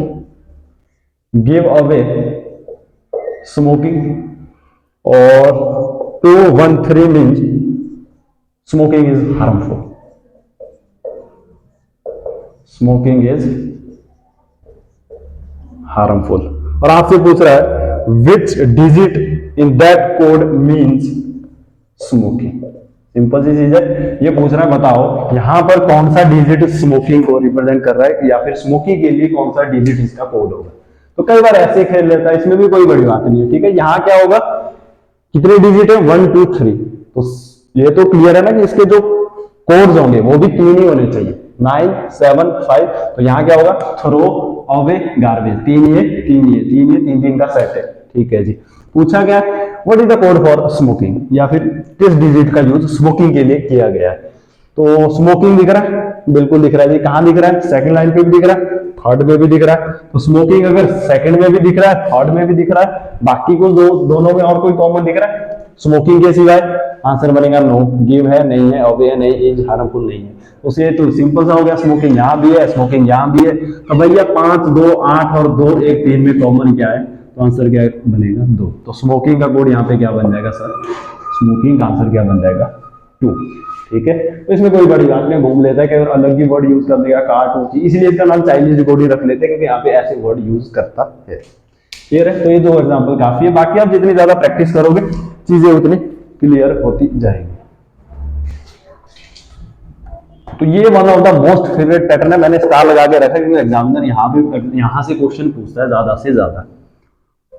give away smoking, और 213 means smoking is harmful, smoking is harmful. और आपसे पूछ रहा है which digit in that code means smoking. Simple सी चीज है, ये पूछ रहा है बताओ यहां पर कौन सा डिजिट स्मोकिंग को रिप्रेजेंट कर रहा है, या फिर स्मोकिंग के लिए कौन सा डिजिट इसका कोड होगा। तो कई बार ऐसे खेल लेता है, इसमें भी कोई बड़ी बात नहीं है, ठीक है। यहाँ क्या होगा, कितने डिजिट है, 1 2 3, तो ये तो क्लियर है ना कि इसके जो कोड्स होंगे वो भी 3 ही होने चाहिए, 9 7 5। तो यहाँ क्या होगा, थ्रो अवे गार्बेज, 3 ये 3 का सेट है, ठीक है जी। पूछा गया what is the code for smoking, या फिर किस डिजिट का यूज स्मोकिंग के लिए किया गया है। तो स्मोकिंग दिख रहा है, बिल्कुल दिख रहा है जी, कहां दिख रहा है, सेकंड लाइन पे भी दिख रहा है, थर्ड में भी दिख रहा है। तो स्मोकिंग अगर सेकंड में भी दिख रहा है, थर्ड में भी दिख रहा है, बाकी को दोनों में और कोई कॉमन दिख रहा है स्मोकिंग के सिवाय, आंसर बनेगा नो। गिव है नहीं है, अवे है नहीं, इज हार्मफुल नहीं है। उसे तो सिंपल सा हो गया, स्मोकिंग यहाँ भी है, स्मोकिंग यहाँ भी है, तो भैया 5 2 8 और 2 1 3 में कॉमन क्या है, तो आंसर क्या बनेगा 2। तो स्मोकिंग का कोड यहाँ पे क्या बन जाएगा सर, स्मोकिंग का आंसर क्या बन जाएगा 2, ठीक है। तो इसमें कोई बड़ी बात नहीं, घूम लेता है कि अगर अलग ही वर्ड यूज कर देगा कार्टून, इसलिए इसका नाम चाइनीज कोड ही रख लेते हैं, क्योंकि यहाँ पे ऐसे वर्ड यूज करता है। क्लियर है, तो ये 2 एग्जाम्पल काफी है, बाकी आप जितनी ज्यादा प्रैक्टिस करोगे चीजें उतनी क्लियर होती जाएंगी। तो ये one of the most favourite pattern है, मैंने स्टार लगा के रखा क्योंकि एग्जामिनर यहाँ से क्वेश्चन पूछता है ज्यादा से ज्यादा।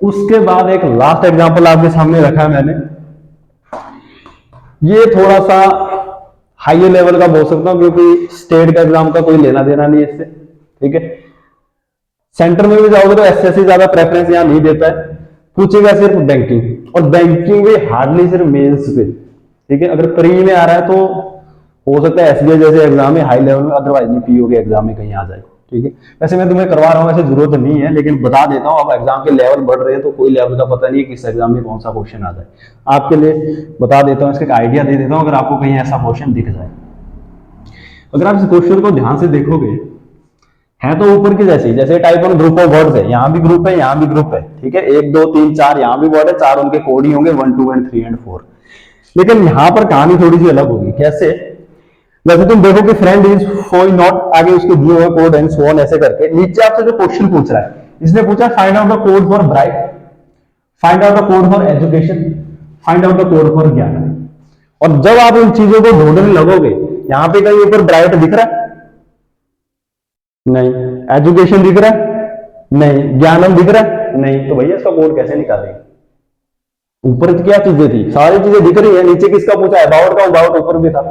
उसके बाद एक लास्ट एग्जांपल आपके सामने रखा है मैंने, ये थोड़ा सा हाई लेवल का बोल सकता हूं, क्योंकि स्टेट का एग्जाम का कोई लेना देना नहीं है इससे, ठीक है। सेंटर में भी जाओगे तो एसएससी ज्यादा प्रेफरेंस यहाँ नहीं देता है, पूछेगा सिर्फ बैंकिंग, और बैंकिंग भी हार्डली सिर्फ मेंस पे, ठीक है। अगर प्री में आ रहा है तो हो सकता है एसबीआई जैसे एग्जाम में हाई लेवल में, अदरवाइज नहीं पीओ के एग्जाम में कहीं आ जाए, ठीक है। वैसे मैं तुम्हें करवा रहा हूँ, ऐसे जरूरत नहीं है, लेकिन बता देता हूँ, अब एग्जाम के लेवल बढ़ रहे हैं तो कोई लेवल का पता नहीं है किस एग्जाम में कौन सा क्वेश्चन आ जाए। आपके लिए बता देता हूँ, इसका आइडिया दे देता हूँ, अगर आपको कहीं ऐसा क्वेश्चन दिख जाए। अगर आप इस क्वेश्चन को ध्यान से देखोगे, है तो ऊपर की जैसे type of group of words है, यहाँ भी ग्रुप है, यहाँ भी ग्रुप है, ठीक है। 1 2 3 4 यहाँ भी वर्ड है, 4 उनके कोड ही होंगे, 1 2 3 और 4। लेकिन यहाँ पर कहानी थोड़ी सी अलग होगी। कैसे, वैसे तुम देखो कि फ्रेंड इज फोई नॉट, आगे उसके दिए हुए कोड एंड सो ऑन ऐसे करके, नीचे आपसे जो क्वेश्चन पूछ रहा है, इसने पूछा find out the code for bright, find out the code for education, find out the code for ज्ञान। और जब आप इन चीजों को ढूंढने लगोगे, यहाँ पे कहीं ऊपर ब्राइट दिख रहा है नहीं, एजुकेशन दिख रहा है नहीं, ज्ञानम दिख रहा है नहीं, तो भैया इसका कोड कैसे निकालेंगे। ऊपर क्या चीजें थी, सारी चीजें दिख रही है, नीचे किसका पूछा है, अबाउट का, अबाउट ऊपर भी था,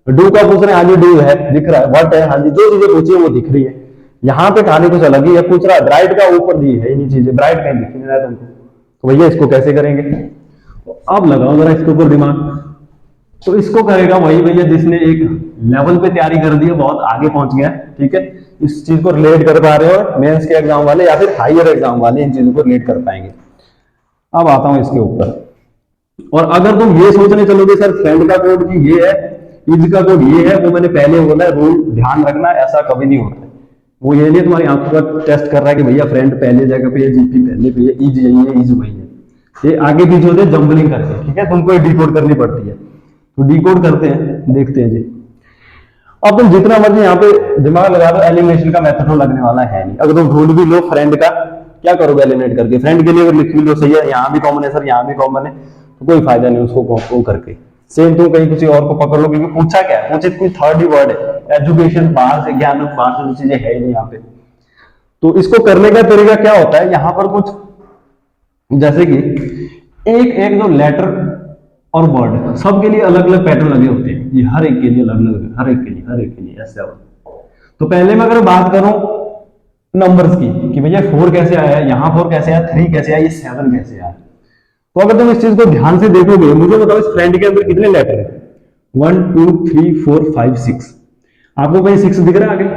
डू का पूछ रहे हैं, हाँ जी डू है दिख रहा है, व्हाट है, हाँ जी जो चीजें पूछी है वो दिख रही है। यहाँ पे कहानी कुछ अलग ही है, पूछ रहा है ब्राइट का, ऊपर दी है ये चीजें, ब्राइट कहीं दिख नहीं रहा है तुमको, तो भैया इसको कैसे करेंगे। तो अब लगाओ जरा इसके ऊपर दिमाग। तो इसको करेगा वही भैया जिसने एक लेवल पे तैयारी कर दी है, बहुत आगे पहुंच गया, ठीक है। इस चीज को रिलेट कर पा रहे हो, मेंस के एग्जाम वाले या फिर हायर एग्जाम वाले इन चीजों को रिलेट कर पाएंगे। अब आता हूं इसके ऊपर, और अगर तुम ये सोचने चलोगे सर फ्रेंड का कोड जी ये है, इज का कोड ये है, वो मैंने पहले बोला है, रूल ध्यान रखना, ऐसा कभी नहीं होता। वो ये नहीं तुम्हारी आंखों का टेस्ट कर रहा है कि भैया फ्रेंड पहले जगह पे है, जीपी पहले पे है, इज यही है, इज वही है, ये आगे पीछे होते जंबलिंग करके, ठीक है, तुमको डिकोड करनी पड़ती है। तो डिकोड करते हैं, देखते हैं जी। अब तुम जितना मर्जी यहाँ पे दिमाग लगा दो, एलिमिनेशन का मेथड तो लगने वाला है नहीं। अगर तुम ढूंढ भी लो फ्रेंड का, क्या करोगे एलिमिनेट करके? फ्रेंड के लिए अगर लिख भी लो, सही है, यहाँ भी कॉमन है सर, यहाँ भी कॉमन है, तो कोई फायदा नहीं उसको वो करके। सेम तुम कहीं किसी और को पकड़ लो, क्योंकि पूछा क्या है, पूछे कोई थर्ड ही वर्ड है, एजुकेशन बाहर से, ज्ञान बाहर से चीजें है ही नहीं यहाँ पे। तो इसको करने का तरीका क्या होता है, यहाँ पर कुछ जैसे कि एक एक जो लेटर और वर्ड, सबके लिए अलग अलग पैटर्न लगे होते हैं, ये हर एक के लिए अलग अलग, हर एक के लिए, हर एक के लिए ऐसे। तो पहले मैं अगर बात करूं नंबर्स की कि भैया 4 कैसे आया, यहाँ 4 कैसे आया, 3 कैसे आया, ये 7 कैसे आया, तो अगर तुम इस चीज को ध्यान से देखोगे, मुझे बताओ इस फ्रेंड के अंदर कितने लेटर है? 1 2 3 4 5 6। आपको कहीं 6 दिख रहा है आगे?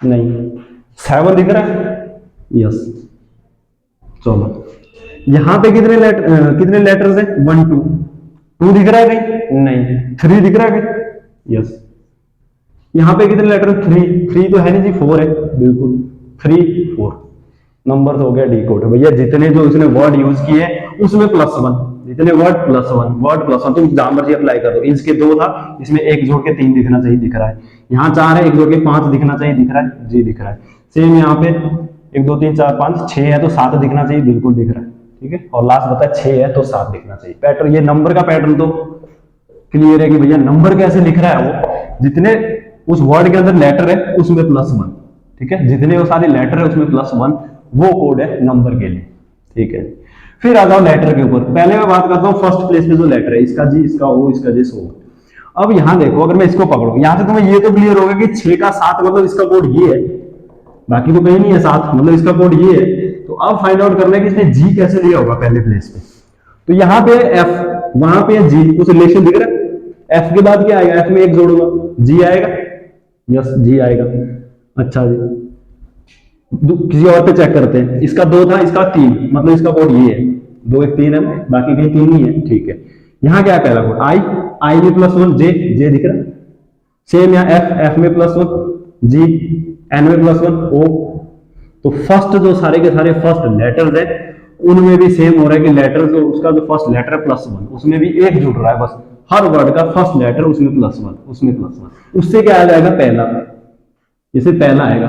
नहीं। 7 दिख रहा है? यस। चलो, यहां पे कितने लेटर्स है? 1 2 दिख रहा है कहीं? नहीं। 3 दिख रहा है कहीं? यस। यहां पे कितने लेटर? 3 तो है नहीं जी, 4 है, बिल्कुल 3 4 नंबर हो गया डिकोड। भैया जितने जो इसने वर्ड यूज किए उसमें +1, जितने वर्ड +1 तुम जहां मर्जी अप्लाई करो। इसके 2 था, इसमें 1 जोड़ के 3 दिखना चाहिए, दिख रहा है। यहाँ 4 है, 1 जोड़ के 5 दिखना चाहिए, दिख रहा है जी, दिख रहा है। सेम यहाँ पे 1 2 3 4 5 6 है तो 7 दिखना चाहिए, बिल्कुल दिख रहा है, ठीक है। और लास्ट बता 6 है तो 7 दिखना चाहिए। पैटर्न, ये नंबर का पैटर्न तो क्लियर है कि भैया नंबर कैसे लिख रहा है वो, जितने उस वर्ड के अंदर लेटर है उसमें +1, ठीक है, जितने वो सारे लेटर है उसमें +1, वो कोड है नंबर के लिए, ठीक है। फिर आ जाओ लेटर के ऊपर। पहले मैं बात करता हूँ फर्स्ट प्लेस पे जो लेटर है, इसका जी, इसका ओ, इसका जे, सो। अब यहां देखो, अगर मैं इसको पकड़ू, यहां से तुम्हें ये तो क्लियर होगा कि 6 का 7 मतलब इसका कोड ये है, बाकी तो कहीं नहीं है 7, मतलब इसका कोड ये है। तो अब फाइंड आउट करना है कि इसने जी कैसे लिया होगा पहले प्लेस पे। तो यहाँ पे एफ, वहां पे जी, कुछ रिलेशन दिख रहा है। एफ के बाद क्या आएगा? एफ में 1 जोड़ूंगा, जी आएगा, यस जी आएगा। अच्छा जी, किसी और पे चेक करते हैं। इसका 2 था, इसका 3, मतलब इसका कोड ये है, 2 1 3 है, बाकी कहीं 3 नहीं है, ठीक है। यहाँ क्या है पहला कोड? आई में +1, जे दिख रहा है। सेम यहाँ एफ में +1, जी, एन में +1, ओ। तो फर्स्ट जो सारे के सारे फर्स्ट लेटर्स है उनमें भी सेम हो रहा है कि लेटर जो उसका जो फर्स्ट लेटर है +1, उसमें भी 1 जुड़ रहा है, बस हर वर्ड का फर्स्ट लेटर उसमें +1, उसमें +1। उससे क्या आ जाएगा? पहला, इसे पहला आएगा।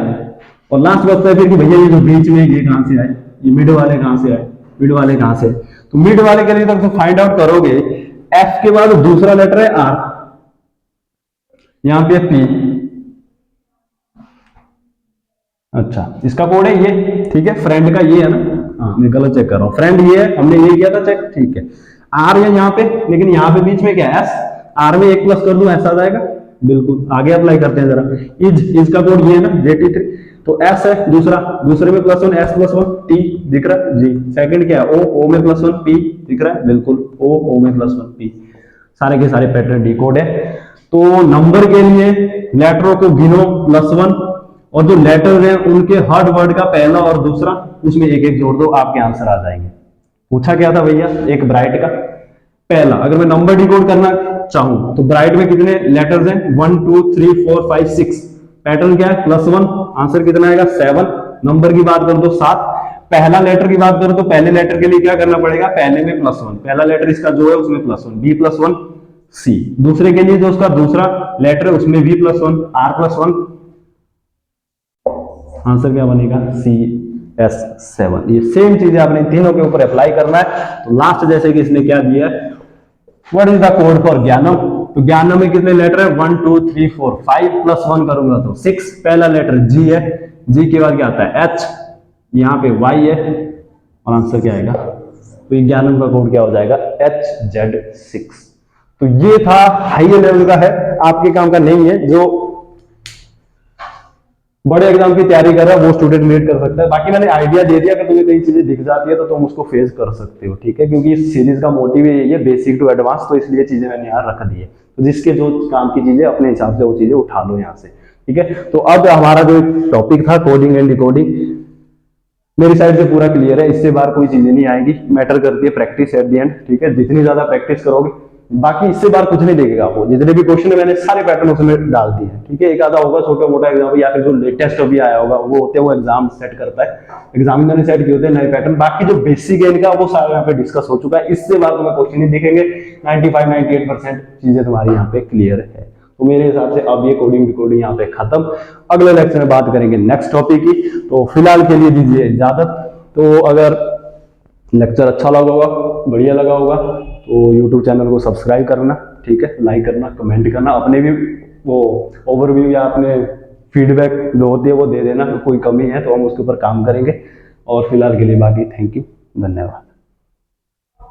और लास्ट बचता है फिर कि भैया ये जो बीच में ये कहां से आए, ये मिड वाले कहां से आए, मिड वाले कहां से? तो मिड वाले के लिए तक तो फाइंड आउट करोगे, एफ के बाद दूसरा लेटर है आर, यहां पे पी। अच्छा, इसका कोड है ये, ठीक है, फ्रेंड का ये है ना, हाँ मैं गलत चेक कर रहा हूं, फ्रेंड ये है, हमने ये किया था चेक, ठीक है। आर है यहाँ पे, लेकिन यहाँ पे बीच में क्या है? एस। आर में 1 प्लस कर दूं, ऐसा आ जाएगा, बिल्कुल। आगे अप्लाई करते हैं जरा। इज का कोड ये है ना, JT3। तो एस है दूसरे में +1, एस +1, टी दिख रहा है जी। सेकंड क्या है? ओ में +1, पी दिख रहा है, बिल्कुल, ओ में +1, पी। सारे के सारे पैटर्न डिकोड है। तो नंबर के लिए लेटरों को गिनो +1, और जो लेटर है उनके हर वर्ड का पहला और दूसरा उसमें 1 1 जोड़ दो, आपके आंसर आ जाएंगे। पूछा क्या था भैया? एक ब्राइट का पहला। अगर मैं नंबर डिकोड करना चाहूं तो ब्राइट में कितने लेटर्स हैं? 1 2 3 4 5 6। पैटर्न क्या है? +1। आंसर कितना आएगा? 7। नंबर की बात करो तो 7। पहला लेटर की बात करो तो पहले लेटर के लिए क्या करना पड़ेगा? पहले में +1, पहला लेटर इसका जो है उसमें +1, B +1 C। दूसरे के लिए जो उसका दूसरा लेटर है उसमें V +1, R +1। आंसर क्या बनेगा? CS7। ये सेम चीजें आपने तीनों के ऊपर अप्लाई करना है। तो लास्ट जैसे कि इसने क्या दिया है, what is the code for ज्ञानम? तो ज्ञानम में कितने लेटर है? 1 2 3 4 5 +1 करूंगा तो 6। पहला लेटर G है, G के बाद क्या आता है? H, यहाँ पे Y है, और आंसर क्या आएगा? तो ज्ञानम का कोड क्या हो जाएगा? HZ6। तो ये था हाई लेवल का है, आपके काम का नहीं है। जो बड़े एग्जाम की तैयारी कर रहा है वो स्टूडेंट रीड कर सकता है। बाकी मैंने आइडिया दे दिया, अगर तुम्हें कई चीजें दिख जाती है तो तुम उसको फेस कर सकते हो, ठीक है, क्योंकि इस सीरीज का मोटिव यही है, बेसिक टू एडवांस, तो इसलिए चीजें मैंने यहाँ रख दी है। तो जिसके जो काम की चीजें अपने हिसाब से वो चीजें उठा लो यहाँ से, ठीक है। तो अब हमारा जो टॉपिक था कोडिंग एंड डिकोडिंग, मेरी साइड से पूरा क्लियर है। इससे बाहर कोई चीजें नहीं आएगी। मैटर करती है प्रैक्टिस एट द एंड, ठीक है। जितनी ज्यादा प्रैक्टिस करोगे बाकी इससे बाहर कुछ नहीं देखेगा आपको। जितने भी क्वेश्चन है मैंने सारे पैटर्न उसमें डाल दिए हैं, ठीक है। एक आधा होगा छोटा मोटा एग्जाम या फिर जो लेटेस्ट अभी आया होगा वो होते हैं, वो एग्जाम सेट करता है, एग्जामिनर ने सेट किए होते हैं नए पैटर्न। बाकी जो बेसिक है इनका वो सारा यहाँ पे डिस्कस हो चुका है, इससे बाहर तुम्हें क्वेश्चन नहीं दिखेंगे। 95-98% चीजें तुम्हारी यहाँ पे क्लियर है। तो मेरे हिसाब से अब ये कोडिंग रिकॉर्डिंग यहाँ पे खत्म। अगले लेक्चर में बात करेंगे नेक्स्ट टॉपिक की। तो फिलहाल के लिए दीजिए इजाजत। तो अगर लेक्चर अच्छा लगा होगा, बढ़िया लगा होगा, तो YouTube चैनल को सब्सक्राइब करना, ठीक है, लाइक करना, कमेंट करना, अपने भी वो ओवरव्यू या अपने फीडबैक जो होती है वो दे देना। तो कोई कमी है तो हम उसके ऊपर काम करेंगे। और फिलहाल के लिए बाकी थैंक यू, धन्यवाद।